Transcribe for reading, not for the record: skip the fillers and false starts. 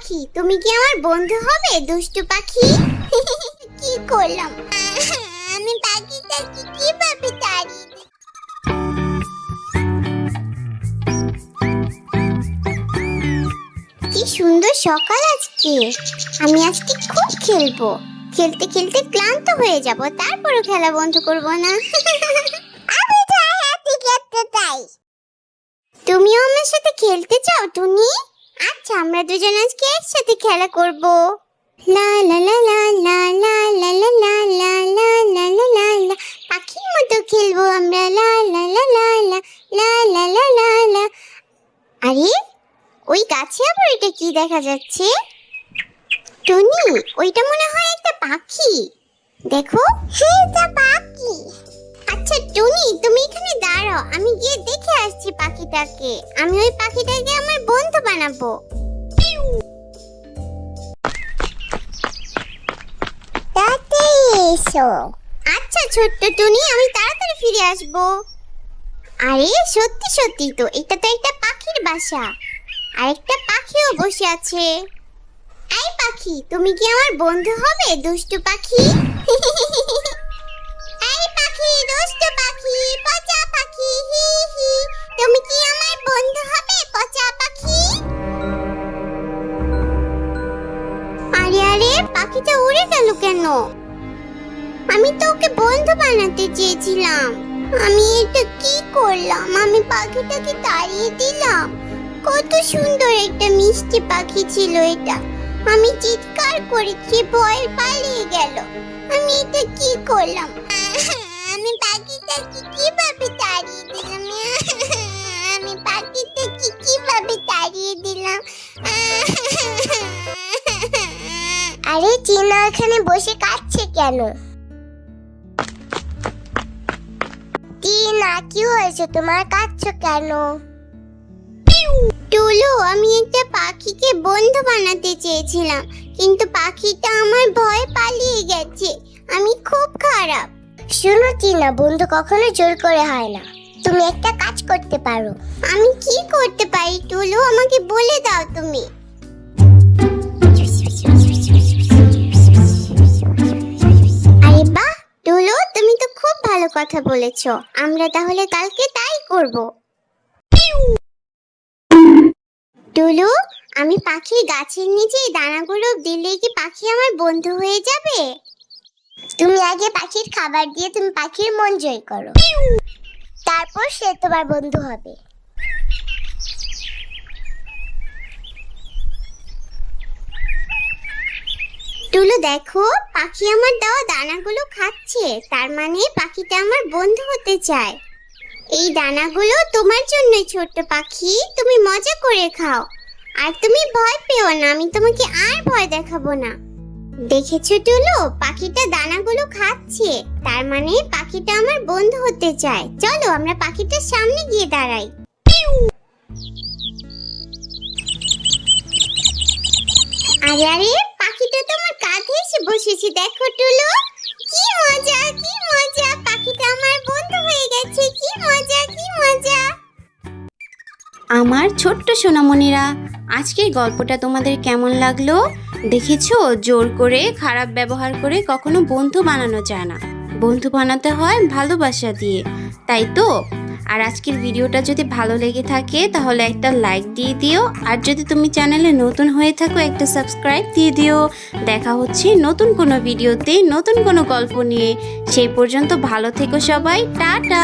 পাখি, তুমি কি আমার বন্ধু হবে দুষ্টু পাখি? কি করলাম আমি? পাখিটাকে কিভাবে তাড়িয়ে দিই? কি সুন্দর সকাল আজকে। আমি আজকে খুব খেলবো। খেলতে খেলতে ক্লান্ত হয়ে যাব, তারপরও খেলা বন্ধ করব না। আমি তো হাতে খেলতে চাই। তুমিও আমার সাথে খেলতে চাও টুনি? আচ্ছা, আমরা দুজন আজকে একসাথে খেলা করব। লা লা লা লা লা লা লা লা লা লা লা লা লা লা লা। পাখির মতো খেলবো আমরা। লা লা লা লা লা লা লা লা লা লা। আরে ওই গাছে আবার এটা কি দেখা যাচ্ছে? টুনি, ওইটা মনে হয় একটা পাখি। দেখো, হ্যাঁ এটা পাখি। আচ্ছা টুনি, তুমি এখানে দাঁড়াও, আমি গিয়ে দেখে আসছি পাখিটাকে। আমি ওই পাখিটাকে আমার বন্ধু বানাবো। তাড়াতাড়ি এসো। আচ্ছা ছোট্ট টুনি, আমি তাড়াতাড়ি ফিরে আসবো। আরে সত্যি সত্যি তো, এটা তো একটা পাখির বাসা। আরেকটা পাখিও বসে আছে। এই পাখি, তুমি কি আমার বন্ধু হবে দুষ্টু পাখি? এই পাখি, দুষ্টু পাখি, পচা পাখি, হি হি, তুমি কি আমার বন্ধু হবে পচা পাখি? আরে আরে, পাখিটা উড়ে গেল কেন? আমি তো ওকে বন্ধু বানাতে চেয়েছিলাম। আমি এটা কি করলাম? আমি পাখিটাকে তাড়িয়ে দিলাম। কত সুন্দর একটা মিষ্টি পাখি ছিল এটা। আমি চিৎকার করেছি, ভয় পালিয়ে গেল। আমি এটা কি করলাম? আমি পাখিটাকে কিভাবে তাড়িয়ে দিলাম? আমি পাখিটাকে কিভাবে তাড়িয়ে দিলাম? আরে চিনা এখানে বসে কাঁদছে কেন? টিনা, কি হয়েছে তোমার? কাঁদছো কেন? টুলু, আমি একটা পাখিকে বন্ধু বানাতে চেয়েছিলাম, কিন্তু পাখিটা আমার ভয় পালিয়ে গেছে। আমি খুব খারাপ। শোনো টিনা, বন্ধু কখনো জোর করে হয় না। তুমি একটা কাজ করতে পারো। আমি কি করতে পারি টুলু? আমাকে বলে দাও তুমি। আরে বাহ টুলু, তুমি তো খুব ভালো কথা বলেছো। আমরা তাহলে কালকে তাই করব। টুলু, আমি পাখির গাছের নিচে দানাগুলো দিলে কি পাখি আমার বন্ধু হয়ে যাবে? তুমি আগে পাখির খাবার দিয়ে তুমি পাখির মন জয় করো, তারপর সে তোমার বন্ধু হবে। টুলু দেখো, পাখি আমার দেওয়া দানাগুলো খাচ্ছে, তার মানে পাখিটা আমার বন্ধু হতে চায়। এই দানাগুলো তোমার জন্য ছোট্ট পাখি, তুমি মজা করে খাও। আর তুমি ভয় পেও না, আমি তোমাকে আর ভয় দেখাবো না। দেখেছো টুলু, পাখিটা দানাগুলো খাচ্ছে, তার মানে পাখিটা আমার বন্ধু হতে চায়। চলো আমরা পাখিটার সামনে গিয়ে দাঁড়াই। আরে আরে, পাখিটা তো আমার কাঁধে এসে বসেছে। দেখো টুলু, কি মজা কি মজা, পাখিটা আমার বন্ধু হয়ে গেছে। কি মজা কি মজা। আমার ছোট্ট সোনামণিরা, আজকের গল্পটা তোমাদের কেমন লাগলো? দেখেছো, জোর করে খারাপ ব্যবহার করে কখনো বন্ধু বানানো যায় না। বন্ধু বানাতে হয় ভালোবাসা দিয়ে, তাই তো? আর আজকের ভিডিওটা যদি ভালো লেগে থাকে তাহলে একটা লাইক দিয়ে দিও। আর যদি তুমি চ্যানেলে নতুন হয়ে থাকো, একটা সাবস্ক্রাইব দিয়ে দিও। দেখা হচ্ছে নতুন কোনো ভিডিওতে, নতুন কোনো গল্প নিয়ে। সেই পর্যন্ত ভালো থেকো সবাই। টাটা।